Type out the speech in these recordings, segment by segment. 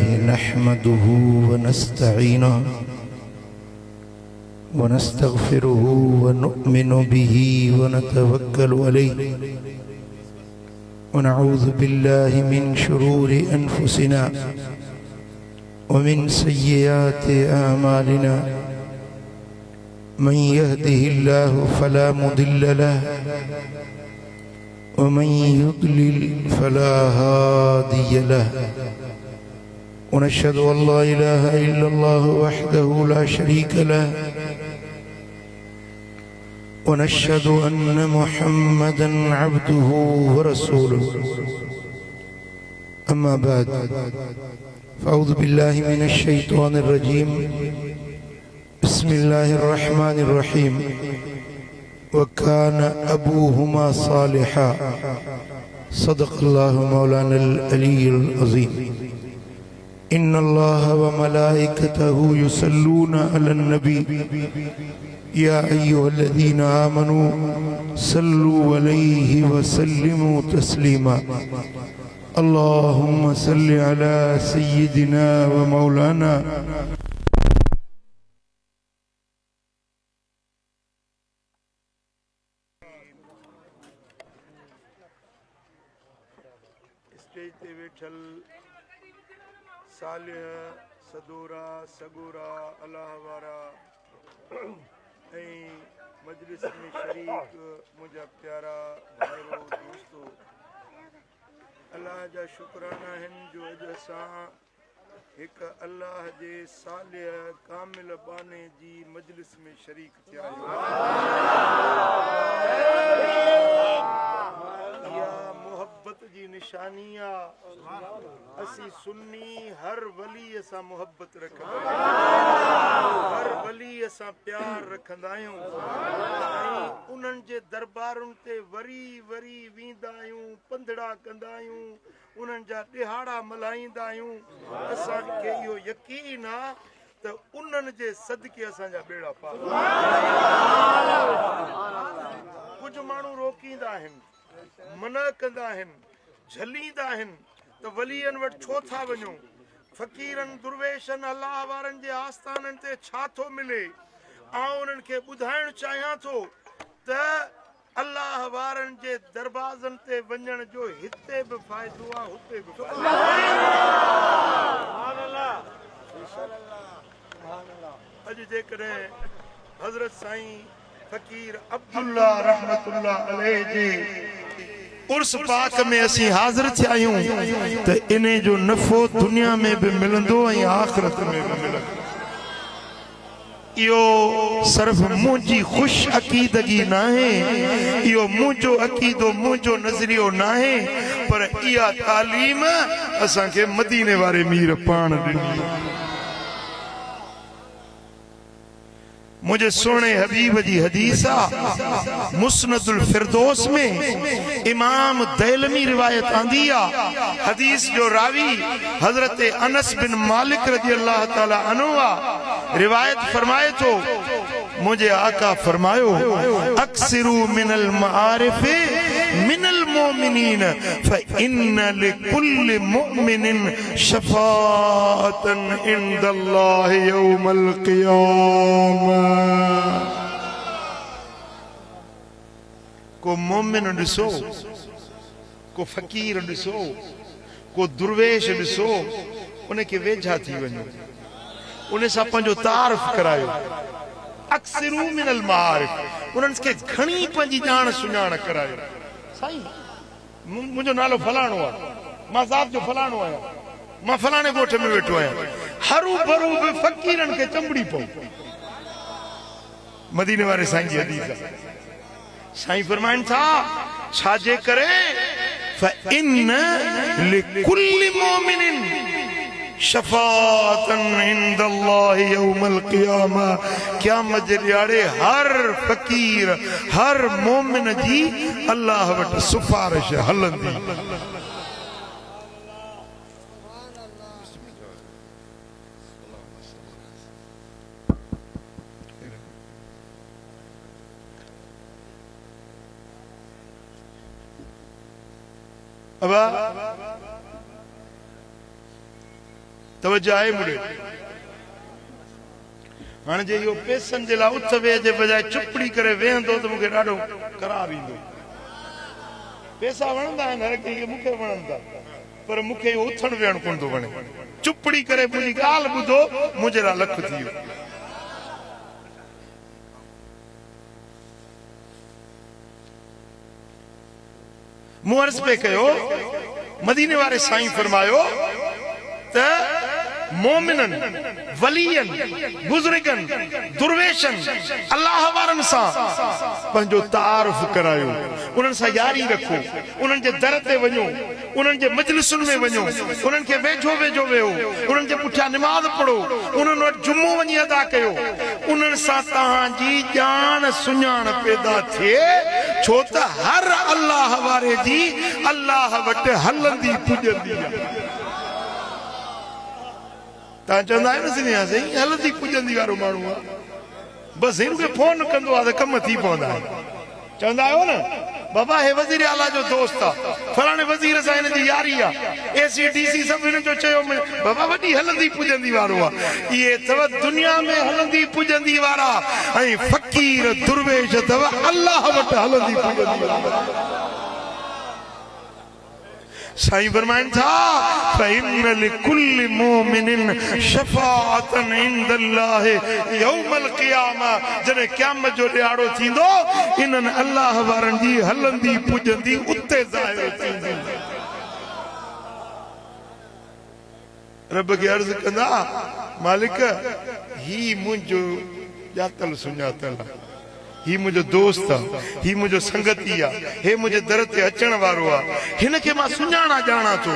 لله نحمده ونستعينه ونستغفره ونؤمن به ونتوكل عليه ونعوذ بالله من شرور أنفسنا ومن سيئات أعمالنا من يهده الله فلا مضل له ومن يضلل فلا هادي له ونشهد أن لا إله إلا الله وحده لا شريك له ونشهد أن محمدا عبده ورسوله أما بعد فأعوذ بالله من الشيطان الرجيم بسم الله الرحمن الرحيم وكان أبوهما صالحا صدق الله مولانا العلي العظيم إن الله وملائكته يصلون على النبي يا أيها الذين آمنوا صلوا عليه وسلموا تسليما اللهم صل على سيدنا ومولانا सालिह सदूरा सगूरा अल्लाह वारा ऐं मजलिस में शरीक मुंहिंजा प्यारा भाइरो दोस्तो अल्लाह जा शुक्राना आहिनि जो अॼु असां हिकु अल्लाह जे सालिह कामिल बाने जी मजलिस में शरीक थिया आहियूं। मोहब्बत जी निशानी आहे। असी सुन्नी हर वली सां मोहब्बत रखंदा आहियूं, हर वली सां प्यार रखंदा आहियूं ऐं उन्हनि जे दरबारुनि ते वरी वरी वेंदा आहियूं, पंधड़ा कंदा आहियूं, उन्हनि जा ॾिहाड़ा मल्हाईंदा आहियूं। असांखे इहो यकीन आहे त उन्हनि जे सदके असांजा ॿेड़ा पार। कुझु माण्हू रोकींदा आहिनि, मना कंदा आहिनि, झलींदा आहिनि त वलीअनि वटि छो था वञो। फ़क़ीरनि दुर्वेशनि अलाह वारनि जे आस्थाननि ते छा थो मिले। आउं उन्हनि खे ॿुधाइणु चाहियां थो त अलाह वारनि जे दरवाज़नि ते वञण जो हिते बि फ़ाइदो आहे, हुते बि फ़ाइदो आहे। अॼु जेकॾहिं हज़रत साईं फ़क़ीर अब्दुल्ला रहमतुल्लाह अलैह जे उर्स पाक में असीं हाज़िर थिया आहियूं त इन जो नफ़ो दुनिया में बि मिलंदो ऐं आख़िरत में बि मिलंदो। इहो सिर्फ़ मुंहिंजी ख़ुशि अक़ीदगी न आहे, इहो मुंहिंजो अक़ीदो, मुंहिंजो नज़रियो न आहे, पर इहा तालीम असांखे मदीने वारे मीर पाण ॾिनी। मुझे सोने हबीब जी हदीस मुस्नदुल फिरदौस में इमाम दैलमी रिवायत आंदी आ। हदीस जो रावी हजरत अनस बिन मालिक रजी अल्लाह ताला अन्हु आ। रिवायत फरमाए तो मुझे आका फरमायो अक्सिरू मिनल मारिफ मिनल मोमिनीन फ़इन्न लिकुल्लि मोमिनिन शफ़ाअतन इंदल्लाहि यौमल क़ियामा। को मोमिन ॾिसो, को फ़क़ीर ॾिसो, को दुर्वेश ॾिसो, उनखे वेझा थी वञो, उन सां पंहिंजो तारीफ़ करायो। अक्सिरू मिनल मारिफ, उन्हनि खे घणी पंहिंजी ॼाण सुञाण करायो। साईं मुंहिंजो नालो फलाणो आहे, मां ज़ात जो फलाणो आहियां, मां फलाणे ॻोठ में वेठो आहियां, हरू भरू बि फ़क़ीरनि खे चंबड़ी पऊं। मदीने वारे साईं जी हदीस आहे। साईं फरमाइनि था छाजे करे फ़इन्न लिकुल्लि मोमिनिन शफ़ाअतन इंदल्लाहि यौमल क़ियामा। क़यामत जे ॾियारे हर फ़क़ीर, हर मोमिन जी अल्लाह वटि सिफारिश हलंदी। तवज्जो आहे मुड़े हाणे जे इहो पैसनि जे लाइ उथ वेह जे बजाए चुपड़ी करे वेहंदो त मूंखे ॾाढो करार ईंदो पैसा वणंदा आहिनि हर कंहिंखे मूंखे वणनि था पर मूंखे इहो उथण वेहण कोन थो वणे चुपड़ी करे मुंहिंजी ॻाल्हि ॿुधो मुंहिंजे लाइ लख थी वियो मूं अर्ज़ पे कयो मदीने वारे साईं फरमायो त मोमिनन वलियन बुजुर्गन दुर्वेशन अल्लाह वारन सां पंहिंजो तारुफ करायो उन्हनि सां यारी रखो उन्हनि जे दर ते वञो उन्हनि जे मजलिसुनि में वञो उन्हनि खे वेझो वेझो वेहो उन्हनि जे पुठियां निमाज़ पढ़ो उन्हनि वटि जुमो वञी अदा कयो उन्हनि सां तव्हांजी ॼाण सुञाण पैदा थिए छो त हर अल्लाह वारे जी अल्लाह वटि हलंदी पुॼंदी आहे तव्हां चवंदा आहियो न सिंधिया साईं हलंदी पुॼंदी वारो माण्हू आहे बसि हिन खे फोन कंदो आहे त कम थी पवंदा आहिनि चवंदा आहियो न बाबा हे वज़ीर आला जो दोस्त आहे फलाणे वज़ीर सां हिन जी यारी आहे ACDC सभु हिन जो चयो बाबा वॾी हलंदी पुॼंदी वारो आहे इहे अथव दुनिया में हलंदी पुॼंदी वारा ऐं फ़क़ीर दुर्वेश अथव अल्लाह वटि हलंदी पुॼंदी वारा साईं फरमाइनि था फ़इन्न लिकुल्लि मोमिनिन शफ़ाअतन इंदल्लाह यौमल क़ियामा जॾहिं क़यामत जो ॾियारो थींदो इन्हनि अल्लाह वारनि जी हलंदी पुॼंदी उते ज़ाहिर थींदी रब खे अर्ज़ कंदा मालिक ही मुंहिंजो ॼातल सुञातल आहे ही मुंहिंजो दोस्त आहे ही मुंहिंजो संगती आहे हे मुंहिंजे दर ते अचण वारो आहे हिन खे मां सुञाणा ॼाणा थो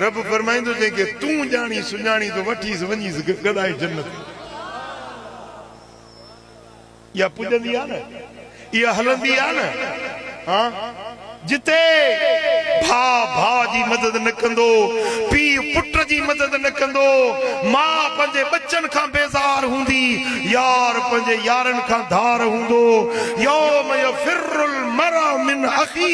रब फरमाईंदो जंहिंखे तूं ॼाणी सुञाणी थो वठीस वञीस गॾाए जन्नत इहा पुॼंदी आहे न इहा हलंदी आहे न हा जिते भाउ भाउ जी मदद न कंदो पीउ पुट जी मदद न कंदो मां पंहिंजे बच्चनि खां बेज़ार हूंदी यार पंहिंजे यारनि खां धार हूंदो यौम यफिरुल मरअ मिन अखी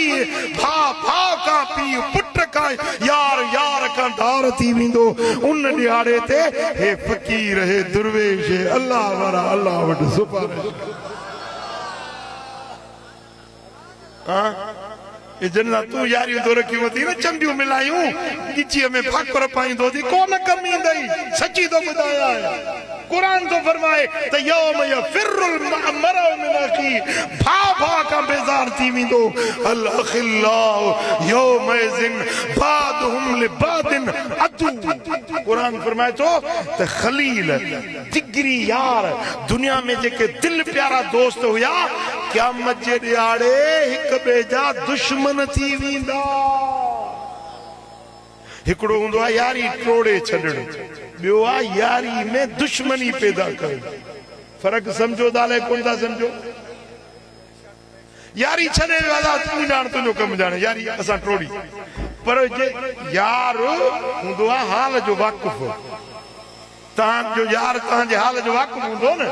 भाउ भाउ खां पीउ पुट खां यार यार खां धार थी वेंदो उन ॾियारे ते हे फ़क़ीर हे दुर्वेश हे अल्लाह वारा अल्लाह वटि सुपारिश हाँ जिन तूं यारियूं तो रखियूं थी न चंबियूं मिलायूं गिचीअ में फाकुर पाईंदो थी कोन कम ईंदई सची तो ॿुधाया कुरान तो फरमाए त यौम यफिरुल मरअ मिन अखी भाउ भाउ खां बेज़ार थी वेंदो अल अखिल्लाउ यौमइज़िन बादुहुम लिबादिन अदू कुरान फरमाए थो त खलील जिगरी यार दुनिया में जेके दिल प्यारा दोस्त हुया क़यामत जे ॾियारे हिक ॿिए जा दुश्मन थी वेंदा हिकिड़ो हूंदो आहे यारी टोड़े छॾणु ॿियो आहे यारी में दुश्मनी पैदा करणु फ़र्क़ु सम्झो था अलाए कोन था सम्झो यारी छॾे विया तूं ॼाण तुंहिंजो कमु ॼाणे यारी असां टोड़ी पर जे यार हूंदो आहे हाल जो वाक़ुफ़ तव्हांजो यार तव्हांजे हाल जो वाक़ुफ़ हूंदो न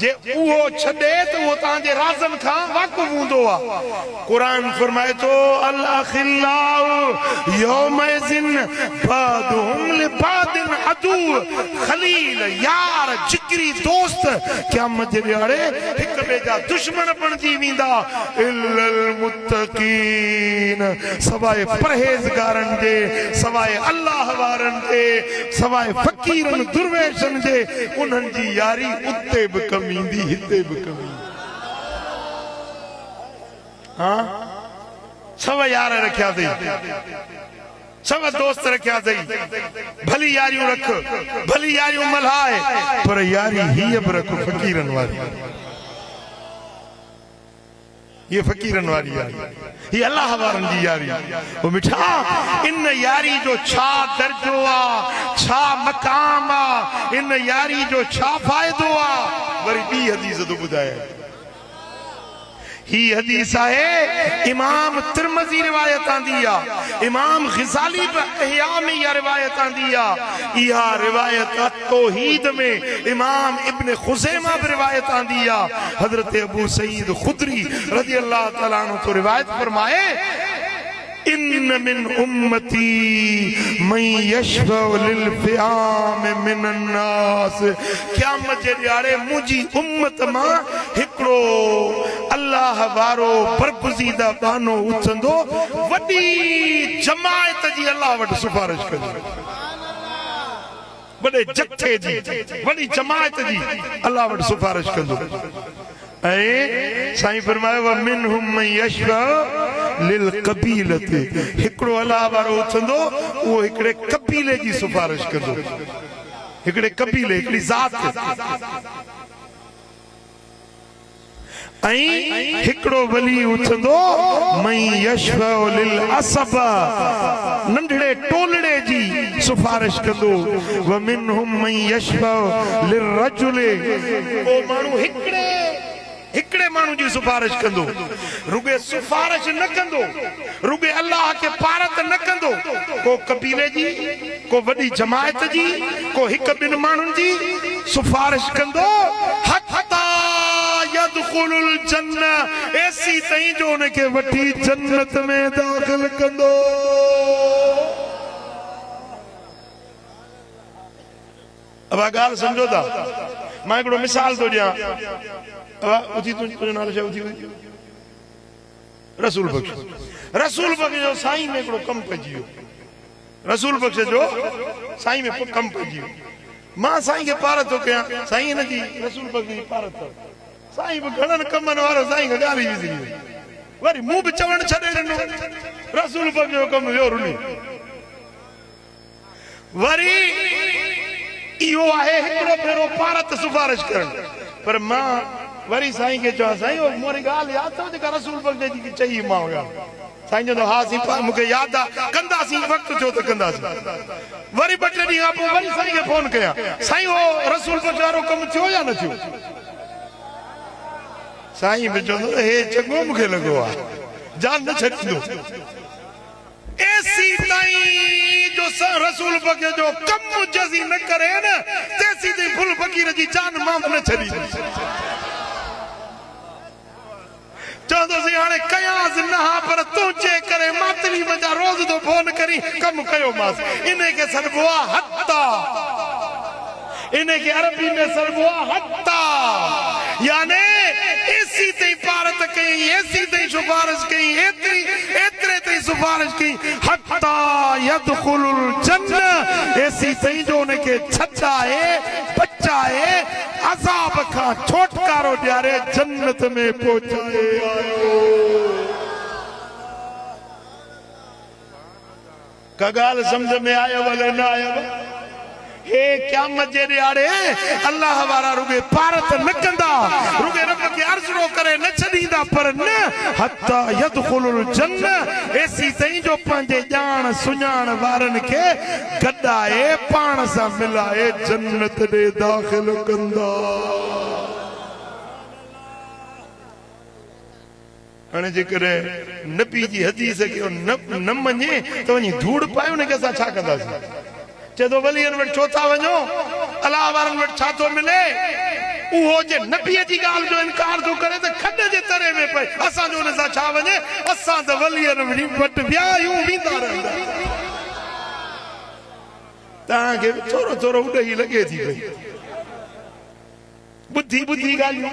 जे उहो छॾे त उहो तव्हांजे राज़नि खां वाक़ुफ़ हूंदो आहे क़ुरान फरमाए थो अल अखिल्लाउ यौमइज़िन बादुहुम लिबादिन अदू खलील यार जिगरी दोस्त क़यामत जे ॾियारे हिक ॿिए जा दुश्मन बणिजी वेंदा इल्लल मुत्तक़ीन सवाइ परहेज़गारनि जे सवाइ अल्लाह वारनि जे सवाइ फ़क़ीरनि दुर्वेशनि जे उन्हनि जी यारी उते बि कम ईंदी हिते बि कम ईंदी हाँ सभ यार रखिया अथई सभ दोस्त रखिया अथई भली यारियूं रख भली यारियूं मल्हाए पर यारी हीअ बि रख फ़क़ीरनि वारी ये फ़क़ीरनि वारी यारी ये अल्लाह वारनि जी यारी वो मिठा इन यारी जो छा दर्जो आ छा मकाम आ इन यारी जो छा फ़ाइदो आ वरी ॿी हदीस तो ॿुधाए ही हदीस है इमाम तिरमिज़ी रिवायत आंदी आ इमाम ग़ज़ाली इहया में यह रिवायत आंदी आ इहा रिवायत तौहीद में इमाम इब्न खुज़ैमा भी रिवायत आंदी आ हजरत अबू सईद खुदरी रज़ी अल्लाह तआला अन्हु तो रिवायत फरमाए इन मिन उम्मती मन यशफअ लिल फ़िआम मिन अन्नास। क़यामत जे ॾियारे मुंहिंजी उम्मत मां हिकिड़ो अल्लाह वारो बरगुज़ीदा बानो उथंदो, वॾी जमायत जी अल्लाह वटि सिफारिश कंदो, वॾे जथे जी वॾी जमायत जी अल्लाह वटि सिफारिश कंदो। ऐं साईं फरमायो व मिनहुम मन यशफअ लिल क़बीलति, हिकिड़ो अल्लाह वारो उथंदो, उहो हिकिड़े कबीले जी सिफारिश कंदो, हिकिड़े कबीले हिकिड़ी ज़ात। ऐं हिकिड़ो वली उथंदो मन यशफअ लिल असब, नंढड़े टोलड़े जी सिफारिश कंदो। व मिनहुम मन यशफअ लिल रजुल, को माण्हू हिकिड़े माण्हू जी सिफारिश कंदो, रुगे सिफारिश न कंदो, रुगे अल्लाह के पारत न कंदो, को कबीले जी, को वॾी जमायत जी, को हिकु ॿिनि माण्हुनि जी सिफारिश कंदो। हत्ता यदखुलुल जन्नह, ऐसी ताईं जो उनखे वठी जन्नत में दाख़िल कंदो। अब ॻाल्हि सम्झो था? मां हिकिड़ो मिसाल थो ॾियां। तुंहिंजो नालो छा? रसूल बख्श। रसूल बख्श जो साईं में हिकिड़ो कमु पइजी वियो, रसूल बख्श जो साईं में कमु पइजी वियो। मां साईं खे पार थो कयां, साईं हिन जी रसूल बख्श जी पार थो, साईं बि घणनि कमनि वारो साईं खे ॻाल्हि विझी वियो, वरी मूं बि चवणु छॾे ॾिनो, रसूल बख्श जो कमु वियो रुनी। वरी इहो आहे हिकिड़ो भेरो पारत सिफारिश करणु। पर मां वरी साईं खे चवां, साईं मोरी ॻाल्हि यादि अथव जेका रसूल बख्श जी चई मां हुया? साईं चवंदो हा साईं मूंखे यादि आहे, कंदासीं, वक़्तु थियो त कंदासीं। वरी ॿ टे ॾींहं खां पोइ वरी साईं खे फोन कयां, साईं उहो रसूल बख्श वारो कमु थियो या न थियो? साईं बि चवंदो हे चङो मूंखे लॻो आहे, जान न छॾींदो। एसी ताईं जो रसूल बख्श जो कमु जज़ी न करे न, तेसी ताईं फुल फ़कीर जी जान मां न छॾींदी। चवंदोसीं हाणे कयांसि न हा, पर तूं चए करे मातली मजा रोज़ तो फोन करी कमु कयो मांसि। इनखे सॾिबो आहे हत्ता, इनखे अरबी में सॾिबो आहे हत्ता, याने एसी ताईं पारत कई, एसी ताईं सिफारिश कई, एतिरे ताईं सिफारिश कई, हत्ता यदखुलुल जन्नह, एसी ताईं जो उनखे छॾाए बचाए अज़ाब खां छुटकारो ॾियारे जन्नत में पहुचाए आयो। का ॻाल्हि सम्झ में आयो भले न आयो? हे क़यामत जे ॾियारे अल्लाह वारा रुगे पारत न कंदा, रुगे रब खे अर्ज़ो करे न छॾींदा, पर न हत्ता यदखुलुल जन्नह, एसी ताईं जो पंहिंजे ॼाण सुञाण वारनि खे गॾाए पाण सां मिलाए जन्नत ॾे दाख़िल कंदा। हाणे जेकॾहिं नबी जी हदीस खे न मञे त वञी धूड़ पाए उनखे असां छा कंदासीं? चए थो वलियनि वटि छो था वञो, अलाह वारनि वटि छा थो मिले? उहो जे नबीअ जी ॻाल्हि जो इनकार थो करे त खॾ जे तरे में पए, असांजो हुन सां छा वञे? असां त वलियनि वटि विया आहियूं, वेंदा रहंदा। तव्हांखे थोरो थोरो उॾही लॻे थी पई, ॿुधी ॻाल्हियूं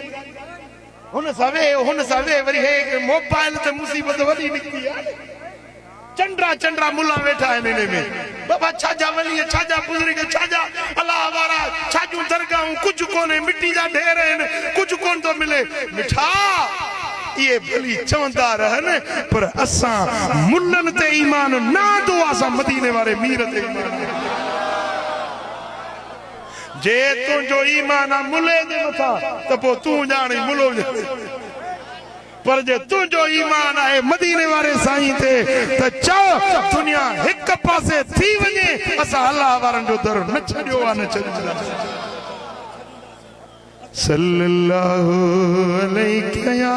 हुन सां वे वरी हे मोबाइल ते मुसीबत वॾी निकिती आहे। चंडरा मुला वेठा आहिनि हिन में, बाबा छाजा वली, छाजा बुज़ुर्ग, छाजा अलाह वारा, छाजूं दरगाहूं, कुझु कोन्हे, मिटी जा ढेर आहिनि, कुझु कोन थो मिले। मिठा ये भली चवंदा रहनि, पर असां मुल्लनि ते ईमान न आंदो, असां मदीने वारे मीर ते ईमान। जे तुंहिंजो ईमान आहे मुले जे मथां त पोइ तूं ॼाणी मुलो, पर जे तुंहिंजो ईमान आहे मदीने वारे साईं ते त चओ दुनिया हिक पासे थी वञे, असां अल्लाह वारनि जो दर न छॾियो आहे, न छॾियो। सल्लल्लाहु अलैहि या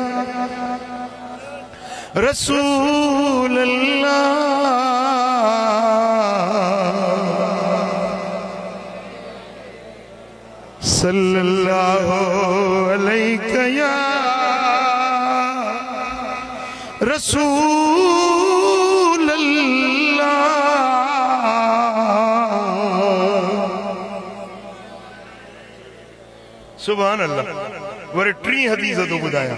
रसूल अल्लाह, सल्लल्लाहु अलैहि या रसूल सुभान अल्लाह। वरी टी हदीस तो बुधाया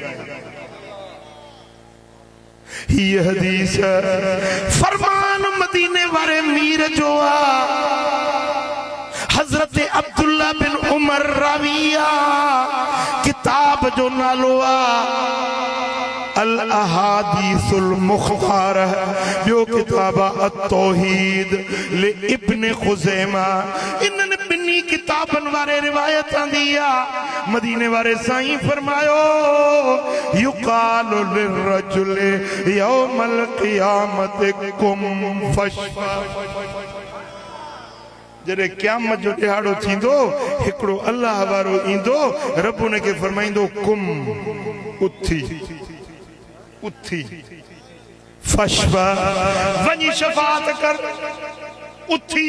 ये हदीस फरमान मदीने वाले मीर जो आ हजरत अब्दुल्ला बिन उमर राविया किताब जो नालो आ अल अहादीसुल मुख्तार जो किताब अत-तौहीद ले इब्ने खुज़ैमा इन्हनि बिन्नी किताबन वारे रिवायत दिया मदीने वाले साईं फरमायो युकालु लिर्रजुल यौमल क़ियामत कुम फशफा जॾहिं क़यामत जो ॾिहाड़ो थींदो हिकिड़ो अल्लाह वारो ईंदो रब उन खे फरमाईंदो कुम उथी उथी फशफा वञी शफ़ाअत कर उथी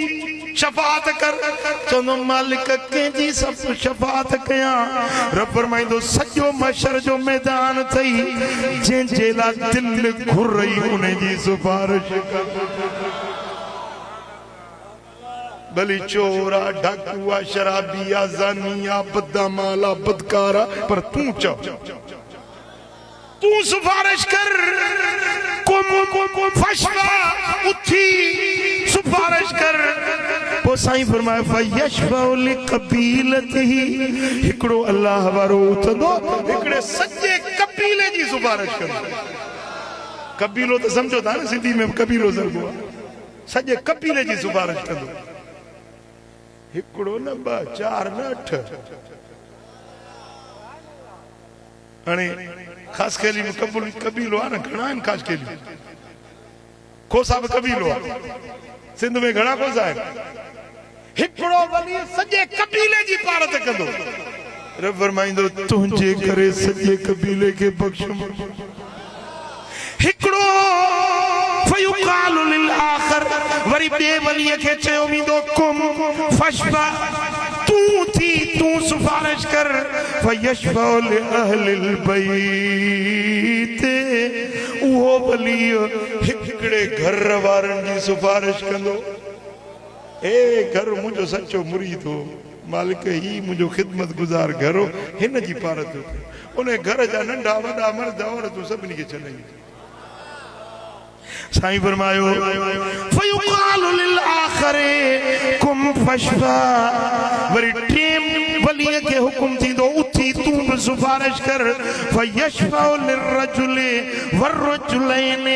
शफ़ाअत कर चवंदो मालिक कंहिंजी सभु शफ़ाअत कयां रब फरमाईंदो सॼो महशर जो मैदान अथई जंहिंजे लाइ दिलि घुरई उन जी सिफारिश कर भली चोरा डाकुआ शराबिया ज़ानिया बदमाला बदकारा पर तू चव तू सिफारिश कर कुम फशफा उठी सिफारिश कर पो साईं फरमाए फयशफउ लिक़बीलतिही हिकिड़ो अल्लाह वारो उथंदो हिकिड़े सॼे कबीले जी सिफारिश कंदो कबीलो त सम्झो था न सिंधी में कबीलो ज़रबो सॼे कबीले जी सिफारिश कंदो हिकिड़ो न ॿ चार न अठ हाणे ख़ासि खेली में कबीलो आहे न घणा आहिनि ख़ासि खेली खोसा बि कबीलो आहे सिंध में घणा खोसा आहिनि हिकिड़ो वली सॼे कबीले जी पारत कंदो रब फरमाईंदो तुंहिंजे करे सॼे कबीले खे बख़्शो हिकिड़ो फयुक़ालु लिल आख़र वरी ॿिए वलीअ खे चयो वेंदो कुम फशफा तू थी तू सिफारिश कर फयशफउ लिअहलिल बैत उहो वली हिकिड़े घर वारनि जी सिफारिश कंदो ए घर मुंहिंजो सचो मुरीद हो मालिक ही मुंहिंजो ख़िदमत गुज़ार घर हो हिन जी पारत उन घर जा नंढा वॾा मर्द औरतूं सभिनी खे छॾाई साईं फरमायो फयुक़ालु लिल आख़िर कुम फशफा वरी टेम वलीअ खे हुकुम थींदो उथी तू बि सिफारिश कर फयशफउ लिर्रजुल वर्रजुलैन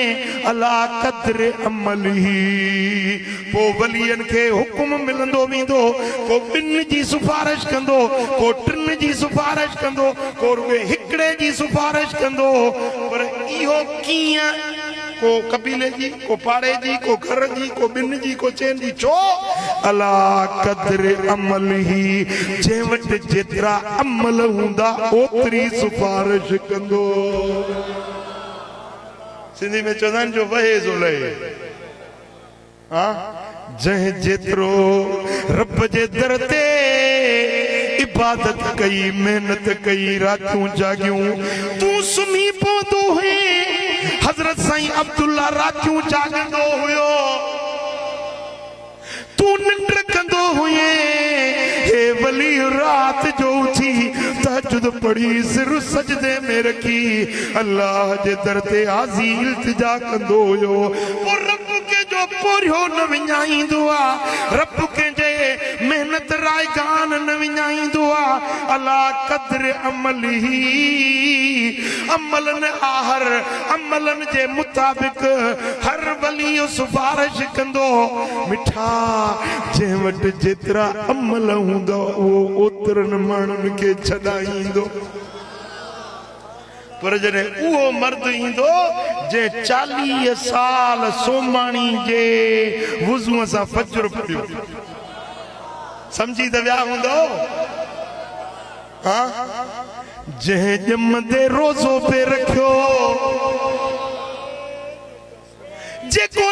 अला क़द्र अमलिही पो वलीअनि खे हुकुम मिलंदो वेंदो को ॿिनि जी सिफारिश कंदो को टिनि जी सिफारिश कंदो को हिकिड़े जी सिफारिश कंदो पर इहो कीअं को कबीले जी को पाड़े जी को घर जी को ॿिनि जी को चइनि जी छो अला क़द्र अमलिही जंहिं वटि जेतिरा अमल हूंदा ओतिरी सिफारिश कंदो सिंधी में चवंदा आहिनि जो वहे सो लहे हा जंहिं जेतिरो रब जे दर ते इबादत कई मेहनत कई रातूं जागियूं तूं सुम्ही पवंदो हुए हजरत साईं अब्दुल्ला रातूं जागंदो हुयो तू निंड कंदो हुए हे वली रात जो उथी तहज्जुद पढ़ी सिर सजदे में रखी अल्लाह जे दर ते हाज़ी इल्तिजा कंदो हुयो और रब के जो पोरियो न विञाईंदो आ रब के जे मेहनत रायगान न विञाईंदो आ अला क़द्र अमलिही अमलन आहर अमलन जे मुताबिक हर वली सिफारिश कंदो मिठा जंहिं वटि जेतिरा अमल हूंदा उहो ओतिरनि माण्हुनि खे छॾाईंदो पर जॾहिं उहो मर्द ईंदो जे 40 साल सोमाणी जे वुज़ूअ सां फजर पढ़ियो समझी त विया हूंदो हा जंहिं ॼमंदे रोज़ो पे रखियो जेको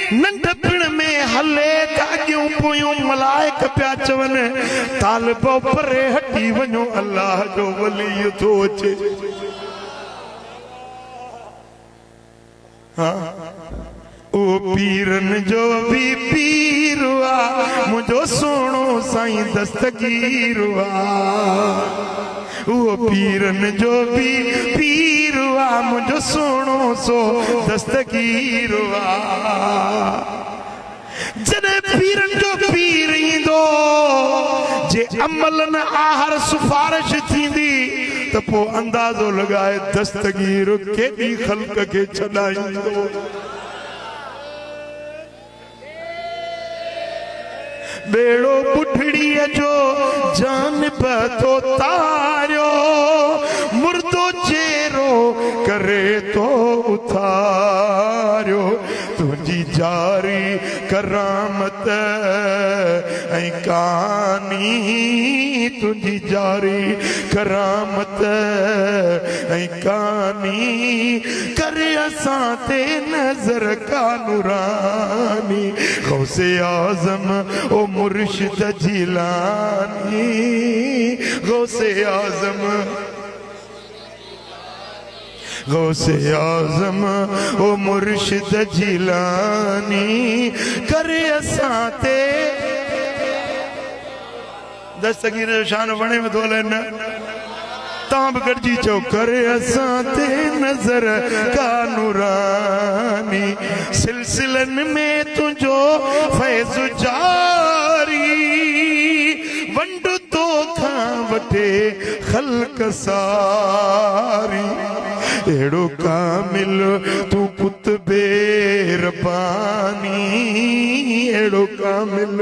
नंढपिण में हले गागियूं पोयूं मलाइक पिया चवनि तालिबो परे हटी वञो अल्लाह जो वली थो अचे हा ओ पीरन जो भी पीर आ मुझो सोनो साईं दस्तगीर वो पीरन जो भी पीर मुझो सोनो सो दस्तगीर जने पीरन जो पीर इंदो जे अमलन आहर सिफारिश थींदी त पो अंदाज़ो लगाए दस्तगीर केॾी ख़ल्क़ खे छॾाईंदो बेड़ो बुढ़ड़ीअ जो जानिब तो तारियो मुर्दो चेरो करे तो उथारियो तुझी जारी करामत ऐं कहानी तुझी जारी करामत ऐं कहानी करे असां ते नज़र का नूरानी गौसे आज़म ओ मुर्शिद जिलानी गौसे आज़म गौसे आज़म ओ मुर्शिद जिलानी करे असां ते दस्तगीर जो शान वणे में थो हले न तां बि गॾिजी चओ करे असां ते नज़र का नूरानी सिलसिलनि में तुंहिंजो फैज़ जारी वंड तो खां वठे ख़ल्क़ सारी एड़ो कामिल तू कुतबे रब्बानी एड़ो कामिल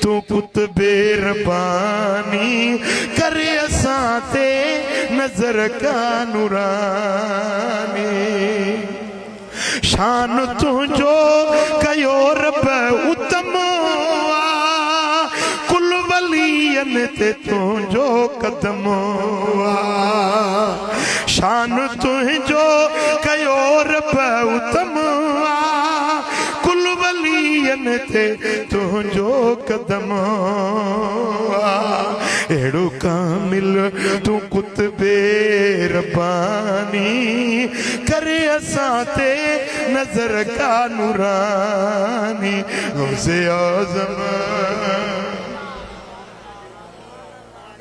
तू कुतबे रब्बानी करे असां ते नज़र का नूरानी शान तुंहिंजो कयो रब उत्तम कुल वलियनि ते तुंहिंजो कदम शान तुंहिंजो कयो रब उत्तम कुल वलियनि ते तुंहिंजो कदम एड़ो कामिल तू कुतबे रब्बानी करे असां ते नज़र का नूरानी गौसे आज़म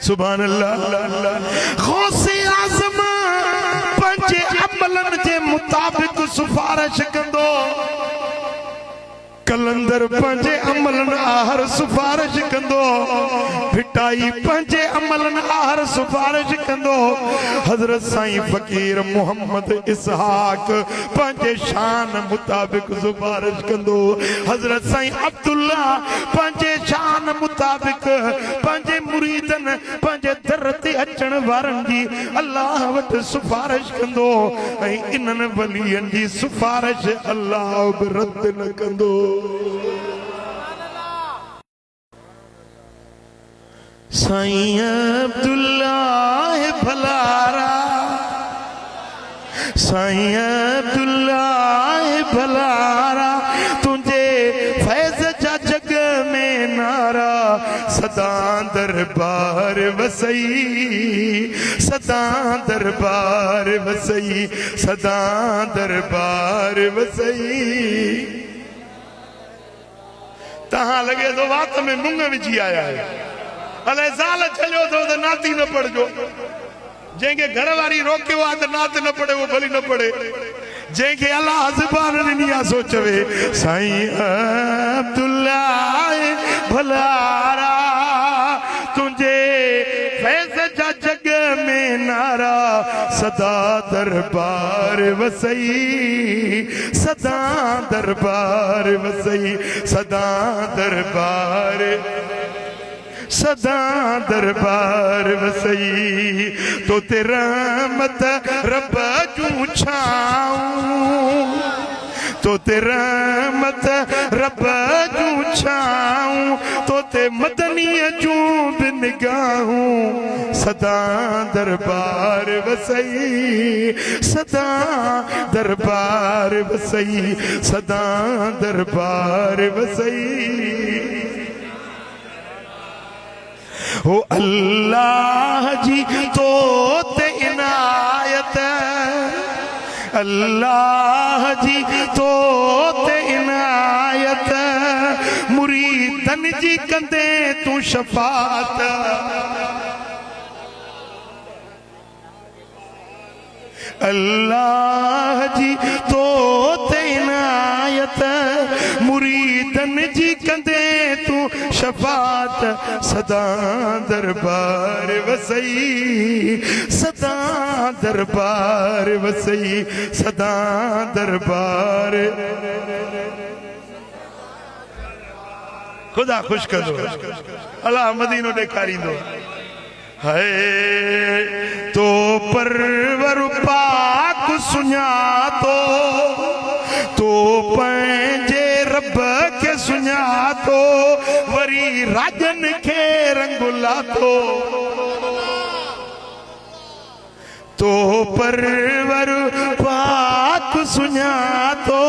सुभान अल्लाह गौसे आज़म पंहिंजे अमलनि जे मुताबिक़ सिफारिश कंदो कलंदर पंहिंजे अमलनि आहर सिफारिश कंदो भिटाई पंहिंजे अमलनि आहर सिफारिश कंदो हज़रत साईं फ़कीर मोहम्मद इसहाक पंहिंजे शान मुताबिक़ सिफारिश कंदो हज़रत साईं अब्दुल्ला पंहिंजे शान मुताबिक़ पंहिंजे मुरीदनि पंहिंजे दर ते अचण वारनि जी अल्लाह वटि सिफारिश कंदो ऐं इन्हनि वलियनि जी सिफारिश अल्लाह बि रद्द न कंदो साईं अब्दुल्ला भलारा साईं अब्दुल्ला भलारा तुंहिंजे फैज़ जा जग में नारा सदा दरबार वसई सदा दरबार वसई सदा दरबार वसई तहां लगे तो वात में मुंग विझी आया है अले ज़ाल चलियो तो नाती न पढ़जो जंहिंखे घर वारी रोकियो आहे त नात न पढ़े वो भली न पढ़े जंहिंखे अल्लाह ज़ुबान ॾिनी आहे सो चवे साईं अब्दुल्ला भलारा तुंहिंजे फैज़ जा जग में नारा सदा दरबार वसई सदा दरबार वसई सदा दरबार सदा दरबार वसई तो तेरा रहमत रब जूं छाऊं तो तेरा रहमत रब जूं छाऊं तो ते मदनी जूं भी निगाहूं सदा दरबार वसई सदा दरबार वसई सदा दरबार वसई हो अल्लाह जी तो ते इनायत अल्लाह जी तो ते इनायत मुरीद मुरीदन जी कंदे तू शफात अल्लाह जी तो तैनायत मुरीदन जी कंदे तू शफात सदा दरबार वसई सदा दरबार वसई सदा दरबार खुदा खुश कर दो अल्लाह मदीनो ॾेखारींदो है तो परवर पाक सुञातो तो पंहिंजे रब खे सुञातो वरी राजन खे रंग लातो तो परवर पाक सुञातो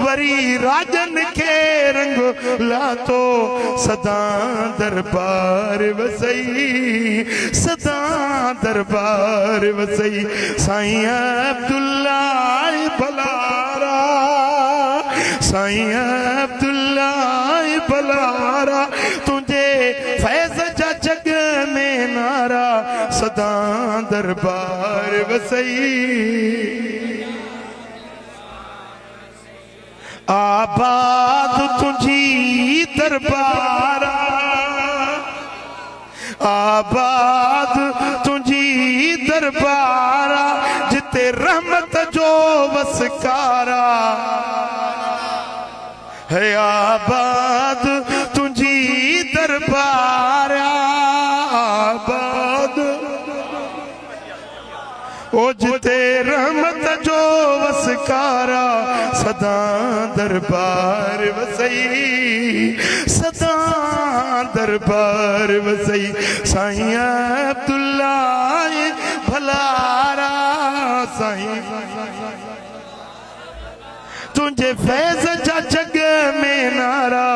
वरी राजन खे रंग लातो सदा दरबार वसई सदा दरबार वसई साईं अब्दुल्ला भलारा साईं अब्दुल्ला भलारा तुझे फैज़ जा जग में नारा सदा दरबार वसई आबाद तुझी दरबारा आबाद तुझी दरबारा जिते रहमत जो वसकारा है आबाद तुझी दरबारा आबाद ओ जिते रहमत जो वसकारा सदा दरबार वसई सदा दरबार वसई साईं अब्दुल्ला भलारा साईं तुझे फैज़ जा जग में नारा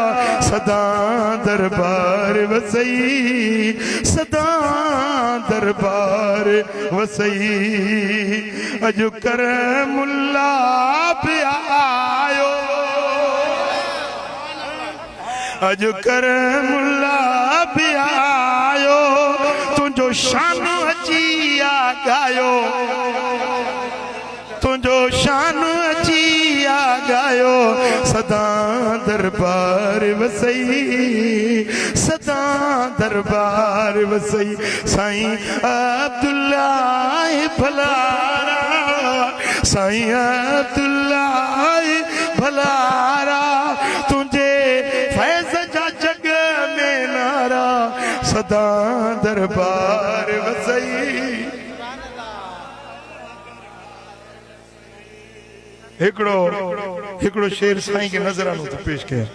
सदा दरबार वसई सदा दरबार वसई अजु करमुल्ला भी आयो अजु करमुल्ला भी आयो तुझो शान अची आ गायो तुझो शान अची आ गायो सदा दरबार वसई सदा दरबार वसई साईं अब्दुल्ला भलारा साईं अब्दुल्ला भलारा तुझे फैज़ जा जग में नारा सदा दरबार वसई हिकड़ो शेर साईं के नजरानो तो पेश कया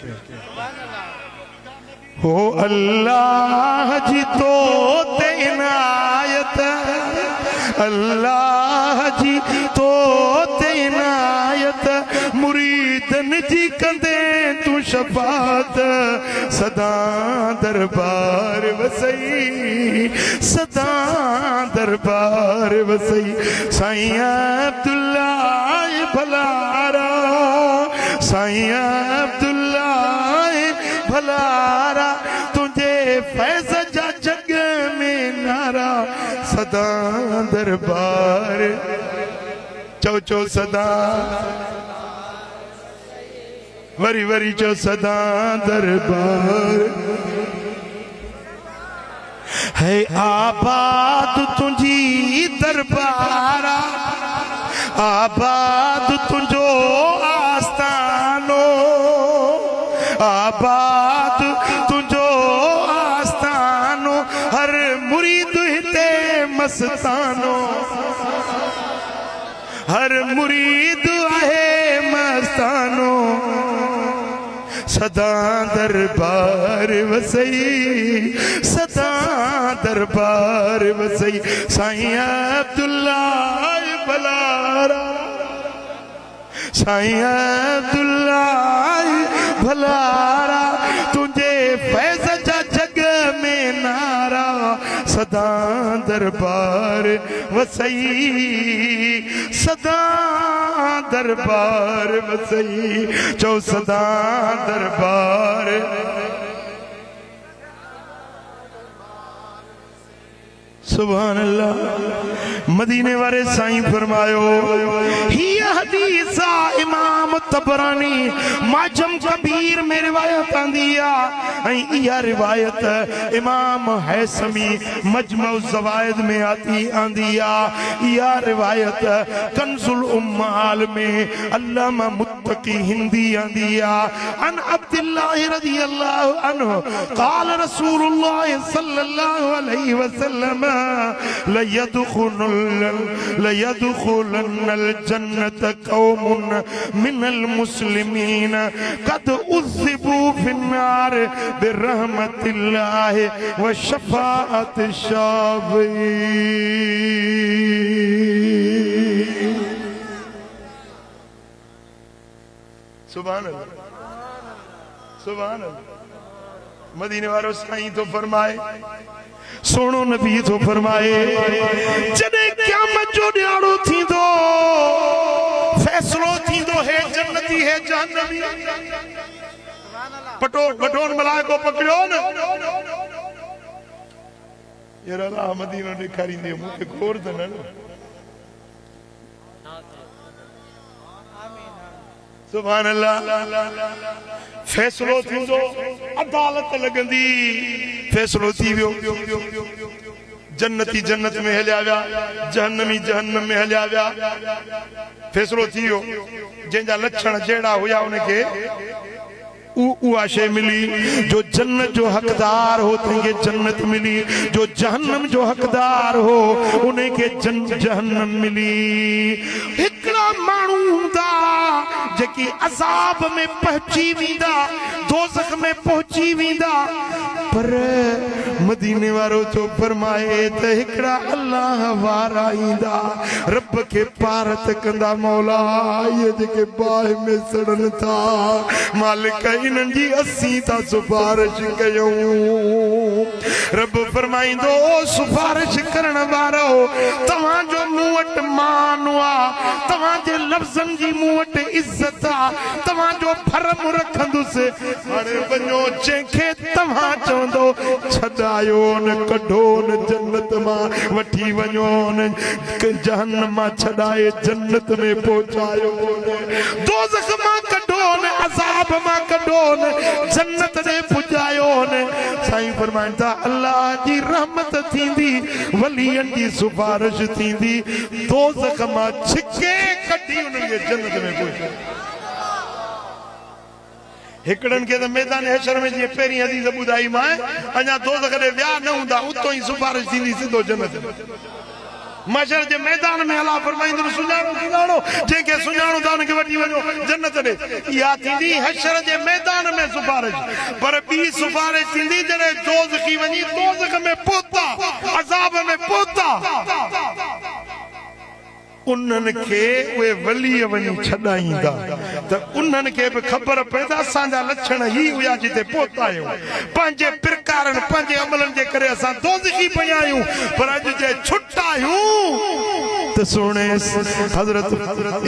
हो अल्लाह जी तो तैनायत अल्लाह जी तो तैनायत मुरीदन जी कंदे तू शफात सदा दरबार वसई सदा दरबार वसई साईं अब्दुल्ला भलारा साईं अब्दुल्ला भलारा तुझे फैज़ जा जग में नारा सदा दरबार चो चो सदा वरी वरी चो सदा दरबार है आबाद तुझी दरबारा आबाद तुझो आस्तानो आबाद तुझो आस्तानो हर मुरीद हिते मस्तानो हर मुरीद आहे मस्तानो सदा दरबार वसई सदा दरबार वसई साईं अब्दुल्ला भलारा साईं अब्दुल्ला भलारा तुझे फैज़ जा जग में नारा सदा दरबार वसई सदा दरबार वसई चो सदा दरबार सुभान अल्लाह। मदीने वाले साईं फरमायो ही हदीस इमाम तबरानी माजम कबीर में रिवायत आंदी आ। यह रिवायत इमाम हैसमी मजमउ ज़वाइद में आंदी आ। यह रिवायत कंजुल उम्माल में अल्लामा मुत्तकी हिंदी आंदी आ। अन अब्दुल्लाह रज़ियल्लाहु अन्हु क़ाल रसूलुल्लाह सल्लल्लाहु अलैहि वसल्लम लयदखुलन्नल जन्नत कौमुन मिनल मुस्लिमीन कद उज़्ज़िबू फिन्नार बिरहमतिल्लाह व शफाअत शाफ़ी। सुभान अल्लाह, सुभान अल्लाह। मदीने वालों साईं तो फरमाए, सोनो नबी तो फरमाए, जॾहिं क़यामत जो ॾियारो थींदो फैसलो थींदो है जन्नती है जहन्नमी। पटोन मलाइको पकड़ियो न यार अल्लाह मदीनो ॾेखारींदे मूंखे खोर त न। सुभान अल्लाह। फैसलो थींदो, अदालत लगंदी, फैसलो थी वियो। जन्नती जन्नत में हलिया विया, जहन्नमी जहन्नम में हलिया विया। फैसलो थी वियो। जंहिंजा लक्षण जहिड़ा हुया उनखे उहा शइ मिली। जो जन्नत जो हक़दार हो तंहिंखे जन्नत मिली, जो जहन्नम जो हक़दार हो उनखे जहन्नम मिली। हिकिड़ा माण्हू हूंदा जेकी अज़ाब में पहुची वेंदा, दोज़ख में पहुची वेंदा, पर मदीने वारो जो फरमाए त हिकिड़ा अल्लाह वारा ईंदा, रब खे पारत कंदा, मौला इहे जेके बाहि में सड़नि था मालिक इन्हनि जी असीं था सिफारिश कयूं। रब फरमाईंदो सिफारिश करण वारो तव्हांजो मूं वटि मान आहे, तव्हांजे लफ़्ज़नि जी मूं वटि इज़त आहे, तव्हांजो फर्म रखंदुसि। हाणे वञो जंहिंखे तव्हां चवंदो छॾायो न, कढो न जन्नत मां वठी वञो न, जहन्नम मां छॾाए जन्नत में पहुचायो, दोज़ख मां कढो न, अज़ाब मां कढो न, जन्नत ॾे पुॼायो न। साईं फरमाइनि था अल्लाह जी रहमत थींदी, वलियनि जी सिफारिश थींदी, दोज़ख मां छिके कढी उन्हनि खे जन्नत में पहुचायो। हिकड़नि खे त मैदान हशर में जीअं पहिरीं हदीस ॿुधाई मां अञा दोज़ख ॾे विया न हूंदा, उतो ई सिफारिश थींदी सिधो जन्नत में। मशर जे मैदान में अल्लाह फरमाईंदो सुञाणो सुञाणो, जंहिंखे सुञाणो था उनखे वठी वञो जन्नत ॾे। इहा थींदी हशर जे मैदान में सिफारिश। पर ॿी सिफारिश थींदी जॾहिं दोज़खी वञी दोज़ख में पहुता, अज़ाब में पहुता, उन्हनि खे उहे वली वञी छॾाईंदा त उन्हनि खे बि ख़बर पए त असांजा लक्षण ई हुया जिते पहुता आहियूं। पंहिंजे प्रकारनि पंहिंजे अमलनि जे करे असां दोज़खी पिया आहियूं, पर अॼु जे छुटा आहियूं त सोणे हज़रत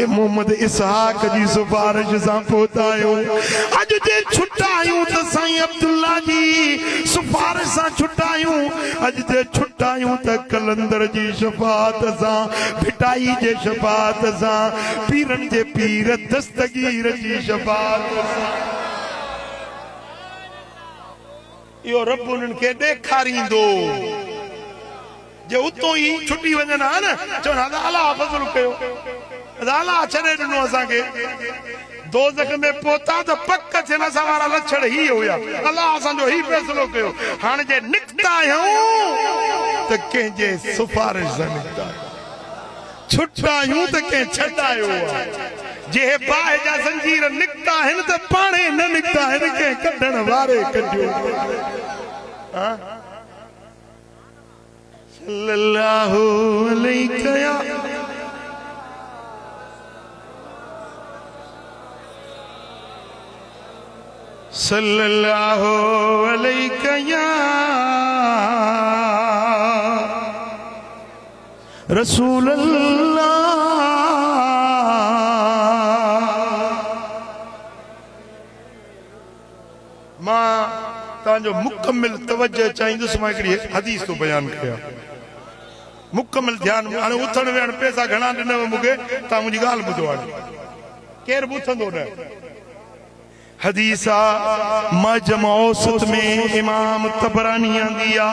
मोहम्मद इसहाक जी सिफारिश सां पहुता आहियूं। अॼु जे छुटा आहियूं त साईं अब्दुल्ला जी सिफारिश सां छुटा आहियूं। अॼु जे छुटा आहियूं त कलंदर जी शफ़ाअत सां, भिटाई जे शफ़ाअत सां, पीरनि जे पीर दस्तगीर जी शफ़ाअत सां। इहो रब उन्हनि खे ॾेखारींदो जे उतो ई छुटी वञनि हा न, चवनि अलाह फज़ल कयो, अलाह छॾे ॾिनो असांखे। दोज़ख में पहुता त पक थियनि असां वारा लक्षण ही हुया, अलाह असांजो ही फ़ैसिलो कयो। हाणे जे निकिता आहियूं त कंहिंजे सिफारिश सां निकिता आहियूं, छुटा आहियूं त कंहिं छॾायो आहे। जे बाहि जा ज़ंजीर निकिता आहिनि त पाणे न निकिता आहिनि, कंहिं कढण वारे कढियो। सल्लल्लाहु अलैहि या सल्लल्लाहु अलैहि या रसूल अल्लाह। मां तव्हांजो मुकम्मिल तवज्जो चाहींदुसि, मां हिकिड़ी हदीस तो बयान कयां। मुकम्मल ध्यान हाणे उथण वेहण पैसा घणा ॾिनव मूंखे तव्हां मुंहिंजी ॻाल्हि ॿुधो हाणे केरु बि उथंदो न हदीसा मजमू औसत में इमाम तबरानी आंदी आ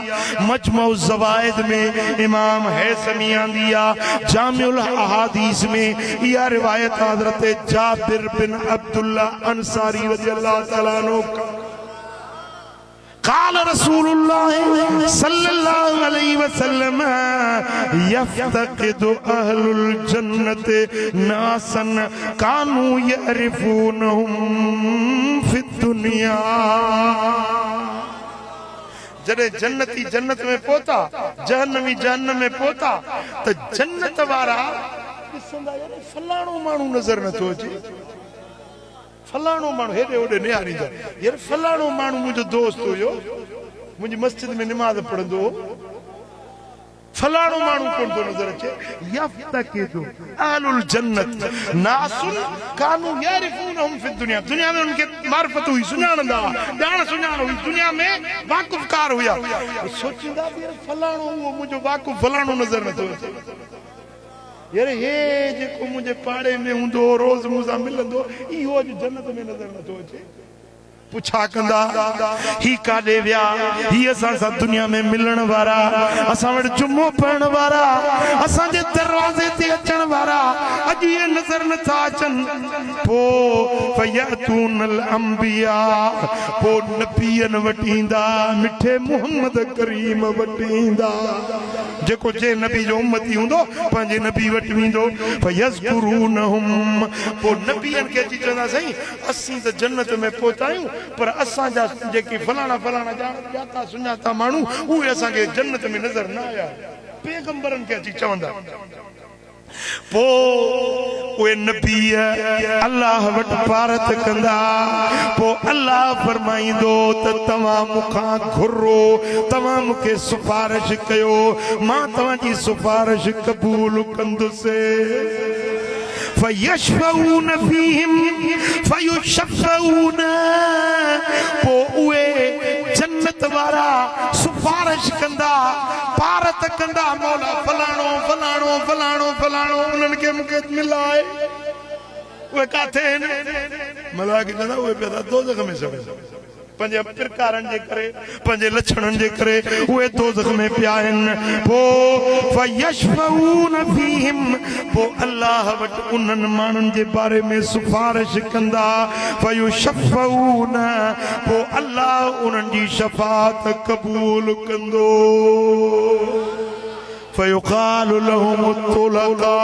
मजमू ज़वाइद में इमाम हैसमी आंदी आ जामिउल अहादीस में यह रिवायत हजरत जाबिर बिन अब्दुल्ला अंसारी रज़ियल्लाहु तआला अन्हु قال رسول الله صلى الله عليه وسلم يفتقد أهل الجنة ناسا كانوا يعرفونهم في الدنيا जॾहिं जन्नती जन्नत में पहुता जहन्नमी जहन्नम में पहुता त जन्नत वारा ॾिसंदा यार फलाणो माण्हू नज़र नथो अचे फलाणो माण्हू हेॾे होॾे निहारींदा यार फलाणो माण्हू मुंहिंजो दोस्त हुयो मुंहिंजी मस्जिद में निमाज़ पढ़ंदो हो फलाणो माण्हू कोन थो नज़र अचे यफ्तकिदु अहलुल जन्नत नासुन कानू यारिफूनहुम फी दुनिया दुनिया में उनके मार्फत हुई सुञाणंदा ॼाण सुञाण हुई दुनिया में वाक़ुफ़कार हुया सोचींदा यार फलाणो हुओ मुंहिंजो वाक़ुफ़ फलाणो नज़र नथो अचे यार हे जेको मुंहिंजे पाड़े में हूंदो रोज़ मूंसां मिलंदो इहो अॼु जन्नत में नज़र नथो अचे पुछा कंदा ही काॾे विया ही असां सां दुनिया में मिलण वारा असां वटि जुमो पढ़ण वारा असांजे दरवाज़े ते अचण वारा अॼु इहे नज़र नथा अचनि पोइ फयतूनल अंबिया पोइ नबीअनि वटि ईंदा मिठे मुहम्मद करीम वटि ईंदा जेको जे नबी जो उम्मती हूंदो पंहिंजे नबी वटि वेंदो फयज़कुरूनहुम पोइ नबीअनि खे अची चवंदा साईं असीं त जन्नत में पहुता आहियूं पर असांजा जेके फलाणा फलाणा ॼाता सुञाता माण्हू उहे असांखे जन्नत में नज़र न आया पैगंबरनि खे अची चवंदा पोइ उहे नबी अल्लाह वटि भारत कंदा पोइ अल्लाह फरमाईंदो त तव्हां मूंखां घुरो तव्हां मूंखे सिफारिश कयो मां तव्हांजी सिफारिश क़बूल कंदुसि फयशफऊन फीहिम फयुशफऊन पोइ उहे जन्नत वारा सिफारिश कंदा भारत कंदा मौला फलाणो फलाणो फलाणो फलाणो उन्हनि खे मूंखे मिलाए उहे काथे आहिनि मलाइका चवंदा उहे पिया दोज़ख में सभु पंहिंजे प्रकारनि जे करे पंहिंजे लक्षणनि जे करे उहे दोज़ख में पिया आहिनि पोइ फयशफऊन फीहिम पोइ अल्लाह वटि उन्हनि माण्हुनि जे बारे में सिफारिश कंदा फयुशफऊन पोइ अल्लाह उन्हनि जी शफ़ाअत क़बूल कंदो फयुक़ालु लहुम तुलका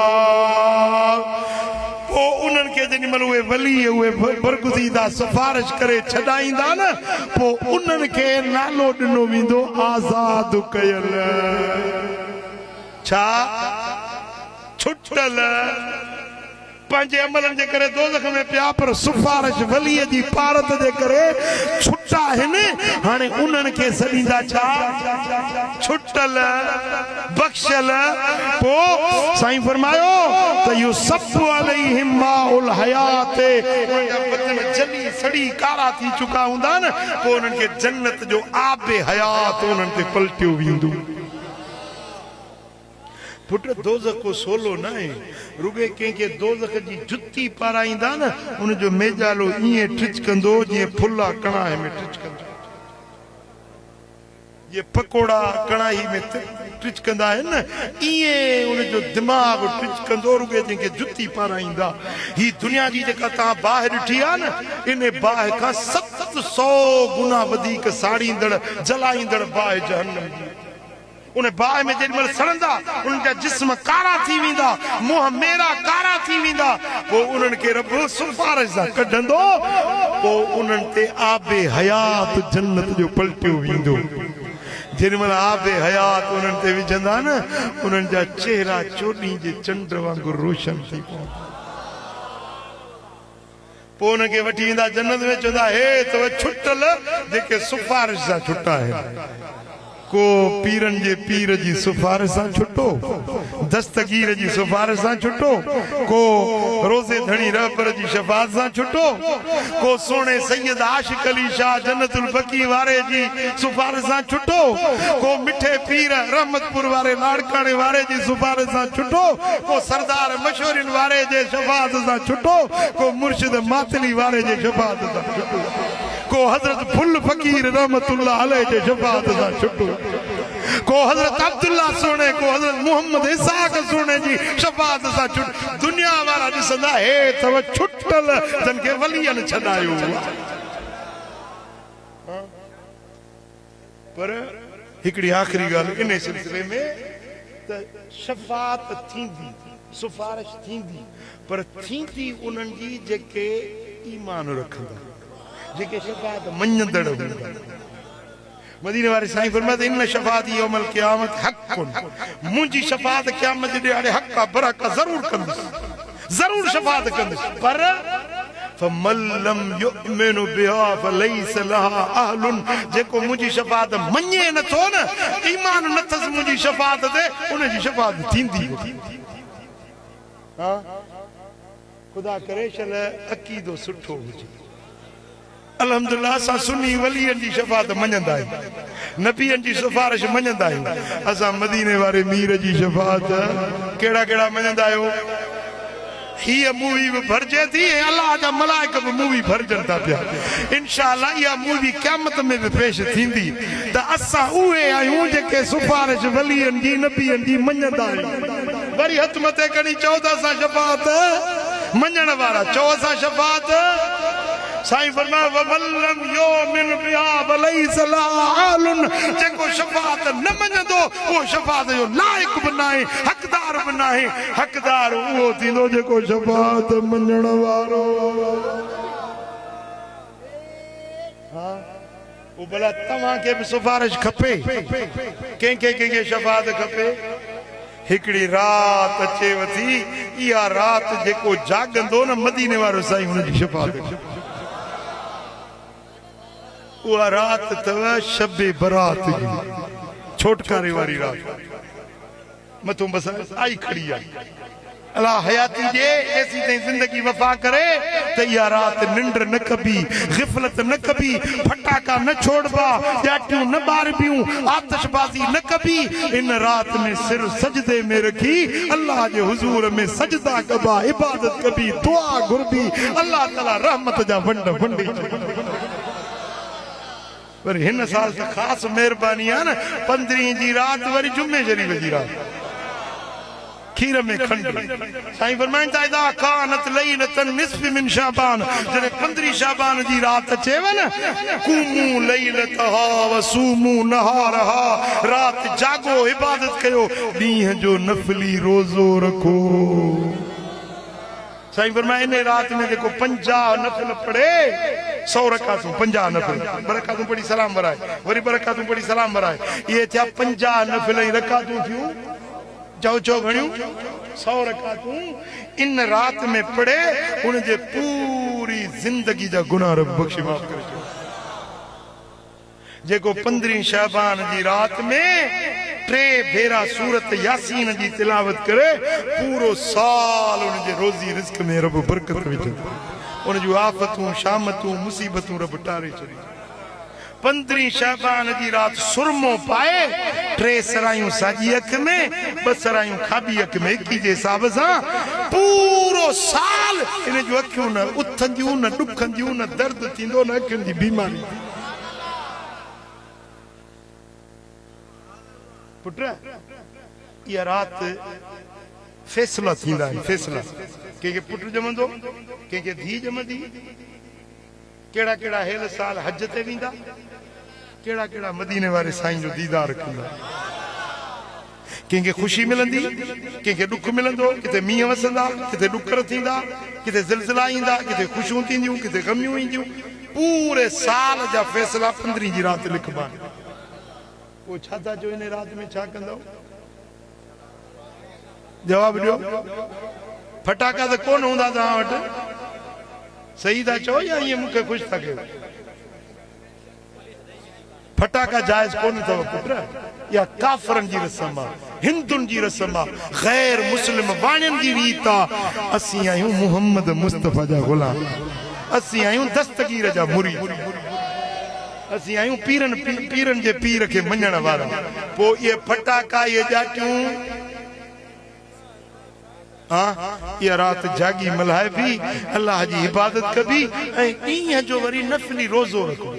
उन्हनि खे जेॾी महिल उहे वली उहे बरगुज़ीदा सिफारिश करे छॾाईंदा न पोइ उन्हनि खे नालो ॾिनो वेंदो आज़ाद कयल छा छुटल पंहिंजे अमलनि जे करे दोज़ख में पिया पर सिफारिश वलीअ जी पारत जे करे छुटा आहिनि हाणे उन्हनि खे सॾींदा छा छुटल बख़्शल पोइ साईं फरमायो त इहो सभु अलैहिम माउल हयात बदन जली सड़ी कारा थी चुका हूंदा न पोइ उन्हनि खे जन्नत जो आबे हयात उन्हनि ते पलटियो वेंदो पुट दोज़ख को सोलो न आहे रुगे कंहिंखे दोज़ख जी जुती पाराईंदा न उनजो मेजालो ईअं टिच कंदो जीअं फुला कड़ाही में टिच कंदो ये पकोड़ा कड़ाही में टिच कंदा आहिनि न ईअं उनजो दिमाग़ टिच कंदो रुगे जंहिंखे जुती पाराईंदा ही दुनिया जी जेका तव्हां बाहि ॾिठी आहे न इन बाहि खां 700 गुना वधीक साड़ींदड़ जलाईंदड़ बाहि जहन्नम जी उन बाहि में जेॾीमहिल सड़ंदा उन्हनि जा जिस्म कारा थी वेंदा मुंहं मेरा कारा थी वेंदा पोइ उन्हनि खे रब सिफारिश सां कढंदो पोइ उन्हनि ते आबे हयात जन्नत जो पलटियो वेंदो जेॾीमहिल आबे हयात उन्हनि ते विझंदा न उन्हनि जा चेहरा चोॾीं जे चंड वांगुरु रोशन थी पवंदा पोइ उनखे वठी ईंदा जन्नत में चवंदा हे त छुटल जेके सिफारिश सां छुटा आहिनि को पीरन जे पीर जी सिफारिश सां छुटो, दस्तगीर जी सिफारिश सां छुटो, को रोज़े धणी रहबर जी शफाअत सां छुटो, को सोने सैयद आशिक अली शाह जन्नतुल बकी वारे जी सिफारिश सां छुटो, को मिठे पीर रहमतपुर वारे लाड़काणे वारे जी सिफारिश सां छुटो, को सरदार मशहूरिन वारे जे शफाअत सां छुटो, को मुर्शिद मातली वारे जे शफाअत सां छुटो, को हजरत फुल फकीर रहमतुल्लाह अलैह जे शफाअत सां छुटो, को हजरत अब्दुल्ला सोने, को हजरत मोहम्मद इसाक सोने जी शफाअत सां छुटो। दुनिया वारा ॾिसंदा हे तव छुटल जन के वलियन छॾायो। पर हिकड़ी आखिरी ॻाल्हि इन सिलसिले में त शफाअत थींदी, सिफारिश थींदी, पर थींदी उन्हनि जी जेके ईमान रखंदा, जेके शफाअत मञंदड़ हूंदा। मदीने वारे साईं फरमाते इन शफाअत यौमल क़यामत हक़्क़ुन, मुंहिंजी शफाअत क़यामत जे ॾियारे हक़ आहे, बरक ज़रूर कंदुसि, ज़रूर शफाअत कंदुसि, पर फमन लम युमिनु बिहा फलैस लहा अहलुन, जेको मुंहिंजी शफाअत मञे नथो न, ईमान नथसि मुंहिंजी शफाअत ते, उनजी शफाअत थींदी। हाँ खुदा करे शल अक़ीदो सुठो हुजे। अल्हम्दुलिल्लाह असां सुन्नी वलियन जी शफाअत मञंदा आहियूं, नबियन जी सिफारिश मञंदा आहियूं। असां मदीने वारे मीर जी शफाअत कहिड़ा कहिड़ा मञंदा आहियूं। हीअ मूवी भी भरजे थी, अल्लाह जा मलाइक भी मूवी भरजन था पिया। इंशाअल्लाह इहा मूवी क़यामत में भी पेश थींदी त असां उहे आहियूं जेके सिफारिश वलियन जी नबियन जी मञंदा आहियूं। वरी हथ मथे खणी चओ त असां शफाअत मञण वारा, चओ असां शफाअत। साईं फरमाया वमल्लम युमिन बिहा फलैस लहा अहलुन, जेको शफाअत न मञंदो उहो शफाअत जो लाइक बि नाहे, हक़दार बि नाहे। हक़दार उहो थींदो जेको शफाअत मञण वारो। हाँ वो भला तव्हांखे बि सिफारिश खपे, कंहिंखे कंहिंखे शफाअत खपे। हिकड़ी रात अचेव थी, इहा रात जेको जागंदो न मदीने वारो साईं हुनजी शफाअत। उहा रात तव शबे बरात जी, छोटकारे वारी रात। मथों बस आई खड़ी आहे। अल्लाह हयाती जे ऐसी ताईं जिंदगी वफा करे त इहा रात निंड न कबी, गिफलत न कबी, फटाका न छोड़बा, ॼाटियूं न ॿारबियूं, आतिशबाज़ी न कबी। इन रात में सिर सजदे में रखी अल्लाह जे हुजूर में सजदा कबा, इबादत कबी, दुआ घुरबी, अल्लाह ताला रहमत जा वंड वंडे। पर हिन साल त खास मेहरबानी आहे न, 15 जी रात वरी जुमे शरीफ जी रात, खीर में खंड। साईं फरमाइनि था इदा कानत लैलतन निस्फ मिन शाबान, जॾहिं 15 शाबान जी रात अचेव न, कुमू लैलतहा वसूमू नहारहा, रात जागो इबादत कयो, ॾींहं जो नफली रोज़ो रखो। साईं फरमाए इन रात में जेको 50 नफल पढ़े, 100 रकातूं, 50 नफल, बरकातूं पढ़ी सलाम वराए, वरी बरकातूं पढ़ी सलाम वराए, इहे थिया 50 नफल ऐं रकातूं थियूं, चौ घणियूं 100 रकातूं। इन रात में पढ़े उनजे पूरी जिंदगी जा गुनाह रब बख्शे माफ करे छॾे। जेको 15 शाबान जी रात में 3 भेरा सूरत यासीन जी तिलावत करे, पूरो साल उनजे रोज़ी रिस्क में रब बरकत विझे, उन जूं आफ़तूं शामतूं मुसीबतूं रब टारे छॾे। 15 शाबान जी रात सुरमो पाए, 3 सरायूं साॼी अख में, 2 सरायूं खाॿी अख में, 21 जे हिसाब सां पूरो साल इन जूं अखियूं न उथंदियूं, न ॾुखंदियूं, न दर्द थींदो, न अखियुनि जी बीमारी। पुट इहा रात फैसला थींदा आहिनि, फैसला। कंहिंखे पुट ॼमंदो, कंहिंखे धीउ ॼमंदी, कहिड़ा कहिड़ा हेल साल हज ते वेंदा, कहिड़ा कहिड़ा मदीने वारे साईं जो दीदार कंदा। कंहिंखे ख़ुशी मिलंदी, कंहिंखे ॾुख मिलंदो, किथे मींहं वसंदा, किथे ॾुकर थींदा, किथे ज़िलज़िला ईंदा, किथे ख़ुशियूं थींदियूं, किथे ग़मियूं ईंदियूं। पूरे साल जा फैसला 15 जी रात लिखबा आहिनि। पोइ छा था चओ इन रात में छा कंदव? जवाब ॾियो। फटाका त कोन हूंदा तव्हां वटि, सही था चओ या ईअं मूंखे ख़ुशि था कयो? फटाका जायज कोन अथव पुट या काफरन जी रस्म आ हिंदुन जी रस्म आ गैर मुस्लिम वाणियन जी रीत आ असी आयूं मोहम्मद मुस्तफा जा गुलाम असी आयूं दस्तगीर जा मुरीद असी आयूं पीरन जे पीर के मञण वारा पो ये फटाका ये जाटियूं ये रात जागी मल्हाए भी अल्लाह जी इबादत कबी ऐं ॾींहं जो वरी नफली रोज़ो रखो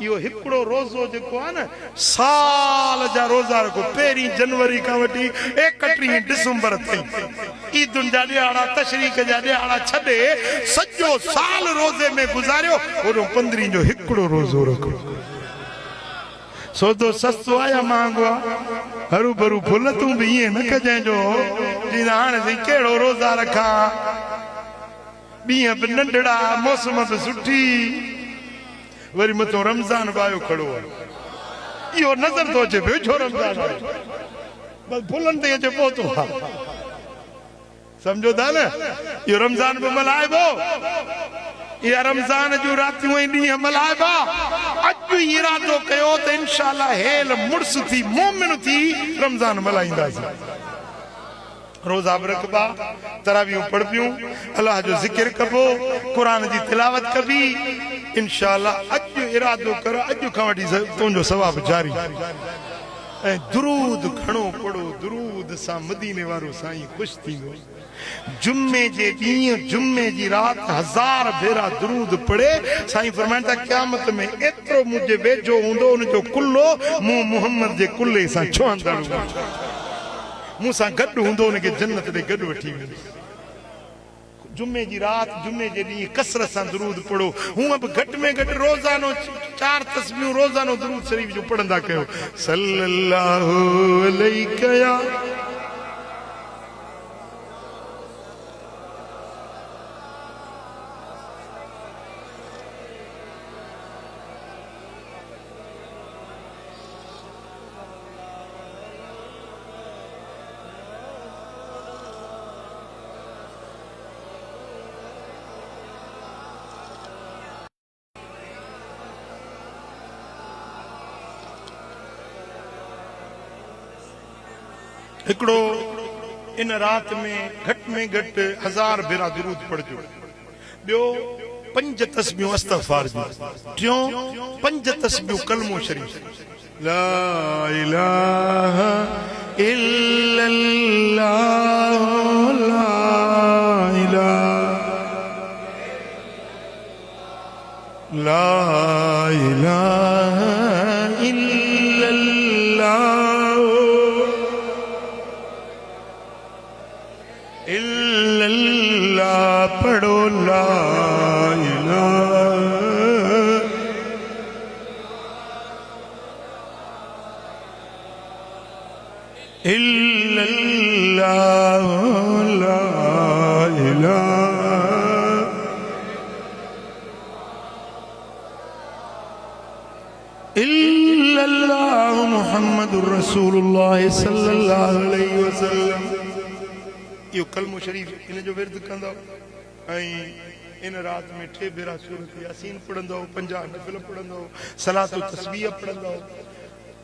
यो हिकड़ो रोज़ो जेको आहे न साल जा रोज़ा रखो 1 जनवरी का वठी 31 दिसंबर ताईं ईदुन जा ॾियारा तशरीक जा ॾियारा छॾे सॼो साल रोज़े में गुज़ारियो ओॾो 15 जो हिकड़ो रोज़ो रखो सौदो सस्तो आ या महांगो आ हरू भरू फुल तूं भी ये न कजै जो जी हाणे सी केड़ो रोज़ा रखा ॾींहं भी नंढड़ा मौसम भी सुठी वरी मथो रमज़ान बायो खड़ो इहो नज़र तो अचे पियो छो रमज़ान बस फुलन ते अचे पहुतो समझो था न इहो रमज़ान भी मल्हाइबो या रमज़ान जो रातियूं ऐं ॾींहं मल्हाइबा अॼु इरादो कयो त इंशाअल्लाह हेल मुड़स थी मोमिन थी रमज़ान मल्हाईंदासीं रोज़ा भी रखबा तरावियूं पढ़बियूं अल्लाह जो जिक्र कबो कुरान जी तिलावत कबी इंशाअल्लाह अॼु इरादो कर अॼु खां वठी तुंहिंजो सवाब जारी ऐं दुरूद घणो पढ़ो दुरूद सां मदीने वारो साईं ख़ुशि थींदो जुम्मे जे ॾींहुं जुम्मे जी रात 1000 भेरा दुरूद पढ़े साईं फरमाइनि था क़यामत में एतिरो मुंहिंजे वेझो हूंदो उनजो कुल्लो मूं मुहम्मद जे कुल्ले सां छुहंदड़ मूंसां गॾु हूंदो उनखे जन्नत ॾे गॾु वठी वेंदो जुम्मे जी रात जुम्मे जे ॾींहुं कसरत सां दुरूद पढ़ो हूअं बि घटि में घटि रोज़ानो 4 तस्बीहूं रोज़ानो दुरूद शरीफ जो पढ़ंदा कयो सल्लल्लाहु अलैहि या हिकड़ो इन रात में घटि 1000 भेरा दुरूद पढ़जो ॿियो 5 तस्बीहूं इस्तग़फ़ार जी टियों 5 तस्बीहूं कलमो शरीफ ला इलाहा इल्लल्लाह ला इलाहा इल्लल्लाह पढ़ो ला इलाहा इल्लल्लाह ला इलाहा इल्लल्लाह मुहम्मदुर रसूलुल्लाह सल्लल्लाहु अलैहि वसल्लम यो कलमो शरीफ इन जो विर्द कंदो इन रात में 6 भेरा सूरत यासीन पढ़ंदो 50 नफिल पढ़ंदो सलातो तस्बीह पढ़ंदो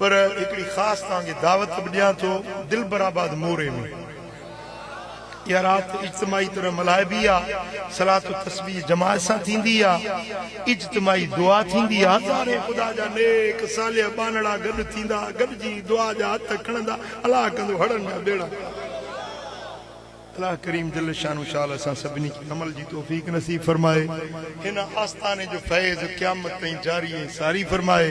पर एकड़ी खास तांगे दावत ॾियां तो दिलबराबाद मोरे में या रात इज्तिमाई तरह मल्हाइबी आ सलातो तस्बीह जमात सां थींदी आ इज्तिमाई दुआ थींदी आ सारे खुदा जा नेक सालिह बानड़ा गॾु थींदा गॾिजी दुआ जा हथ खणंदा अलाह कंदो हड़न जा बेड़ा अल्लाह करीम जल शानु शाल असां सभिनी खे अमल जी तौफीक नसीब फरमाए हिन आस्थाने जो फैज़ क़यामत ताईं जारी ऐं सारी फरमाए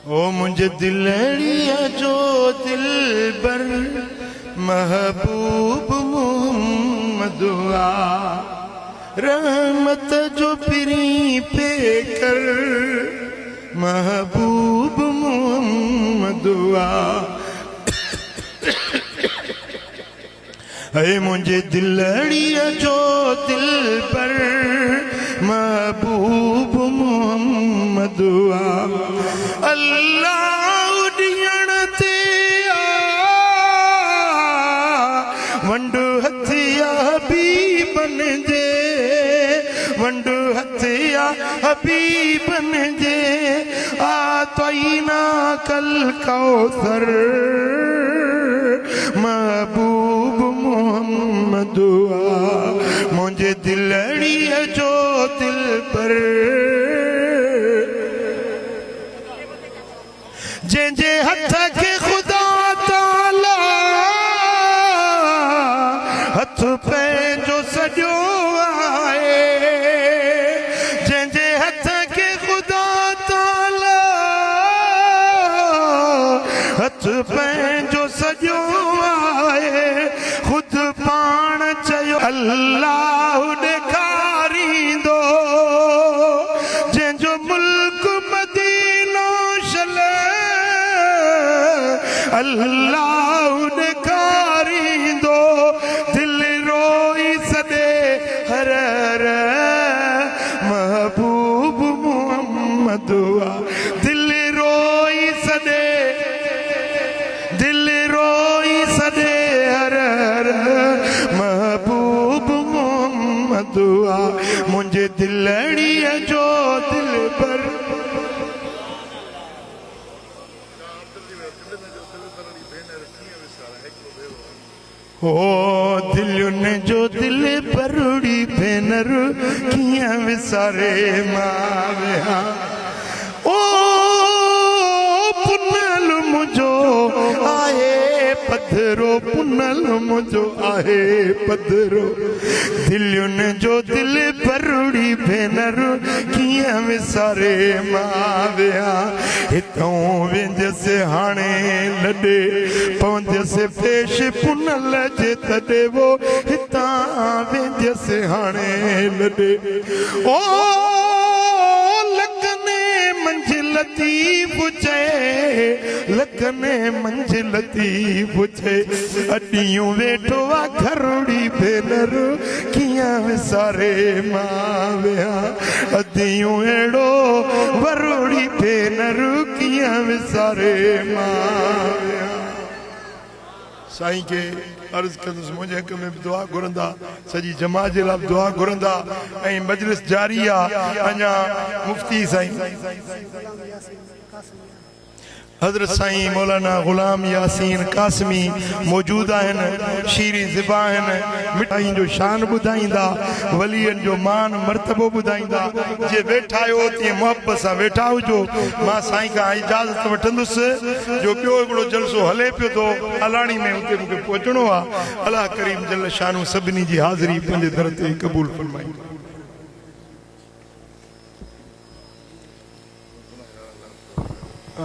ओ मुझे दिलड़िया जो दिलबर महबूब मोहम्मद रहमत जो पिरी पे कर महबूब मोहम्मद है मुझे दिलड़िया जो दिल पर महबूब मोहम्मद अल्लाह उड़ियण ते वंड हथिया हबीबन जे वंड हथिया हबीबन जे आतईना कल कौसर महबूब मोहम्मद मुझे दिलड़ी जो दिल पर जंहिंजे हथ के खुदा ताला हथ पंहिंजो सॼो आहे जंहिंजे हथ के खुदा ताला हथ पंहिंजो सॼो आहे ख़ुदि पाण चयो अल्लाह ॾेखारींदो जंहिंजो मुल्क मदीनो शले अल्लाह ॾेखारींदो दिल रोई सॾे हर हर महबूब मोहम्मद दिल रोई सॾे दिल रोई सॾे हर हर महबूब मोहम्मद मुंहिंजे दिलड़ीअ जो दिल पर ओ दिलुनि जो दिल परुड़ी भेनर कीअं विसारे मां विया ओ पुनल मुंहिंजो आहे पधरो पुनल मुंहिंजो आहे पधरो दिलुनि जो दिल परुड़ी भेनर कीअं विसारे मां विया हितां वेंदसि हाणे लॾे पवंदसि पेश पुनल जे तॾे वो हितां वेंदसि हाणे लॾे ओ लकने मंजिलती पुछे लकने मंजिलती पुछे अॾियूं वेठो आहे घरुड़ी भेनर कीअं विसारे मां विया अदियूं अहिड़ो वरुड़ी भेनर कीअं विसारे मां विया साईं के अर्ज़ कंदुसि मुंहिंजे हक़ में दुआ घुरंदा सॼी जमा जे लाइ दुआ घुरंदा ऐं मजलिस जारी आहे अञा मुफ्ती साईं हज़रत साईं मौलाना गुलाम यासीन कासमी मौजूद आहिनि शीरी ज़िबा आहिनि मिठाइनि जो शान ॿुधाईंदा वलियनि जो मान मर्तबो ॿुधाईंदा जे वेठा आहियो तीअं मुहबत सां वेठा हुजो मां साईं खां इजाज़त वठंदुसि जो ॿियो हिकिड़ो जलसो हले पियो थो अलाणी में हुते मूंखे पहुचणो आहे अलाह करीम जल शानू सभिनी जी हाज़िरी पंहिंजे दर ते क़बूल फरमाई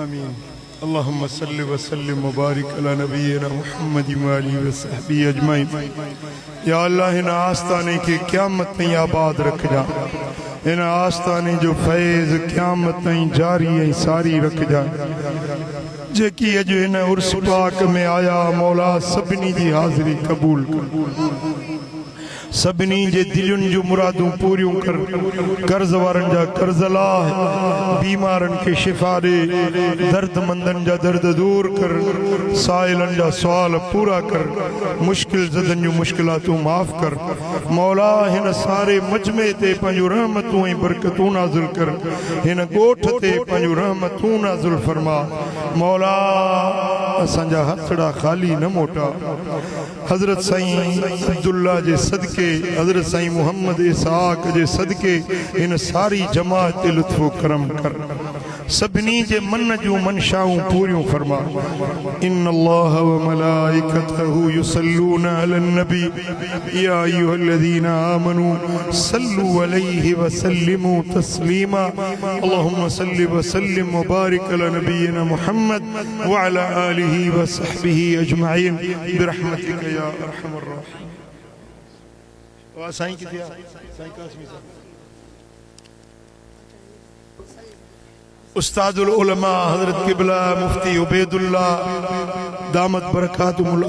आमीन अल्लाहुम्मा सल्लि व सल्लिम व बारिक अला नबीना मुहम्मद व आलिहि व सहबी अजमाइन या अल्लाह हिन आस्ताने के क़यामत ताईं आबाद रखजा हिन आस्ताने जो फैज़ क़यामत ताईं जारी ऐं सारी रखजा जेकी अॼु हिन उर्स पाक में आया मौला सभिनी जी हाज़िरी क़बूल कर सभिनी जे दिलुनि जूं मुरादूं पूरियूं कर कर्ज़ वारनि जा कर्ज़ लाह बीमारनि खे शिफ़ा ॾे दर्दमंदनि जा दर्द दूर कर साइलनि जा सुवाल पूरा कर मुश्किल ज़दनि जूं मुश्किलातूं माफ़ कर मौला हिन सारे मजमे ते पंहिंजूं रहमतूं ऐं बरकतूं नाज़िल कर हिन ॻोठ ते पंहिंजूं रहमतूं नाज़िल फरमा मौला असांजा हथड़ा ख़ाली न मोटा हज़रत साईं अब्दुल्ला जे सदके हज़रत साईं मोहम्मद इसहाक जे सदके इन सारी जमात ते लुत्फ़ो करम कर सभिनी जे मन जूं मनशाऊं पूरियूं फरमा इन्नल्लाह व मलाइकतहू युसल्लूना अलन नबी या अय्युहल्लज़ीना आमनू सल्लू अलैहि व सल्लिमू तस्लीमा अल्लाहुम्मा सल्लि व सल्लिम व बारिक अला नबीना मुहम्मद व अला आलिहि व सहबिहि अजमाइन बिरहमतिका या अरहमर राहिमीन साईं किथे साईं कासमी साहब उस्तादुल उलमा हजरत किबला मुफ्ती उबैदुल्लाह दामत बरकातुहुल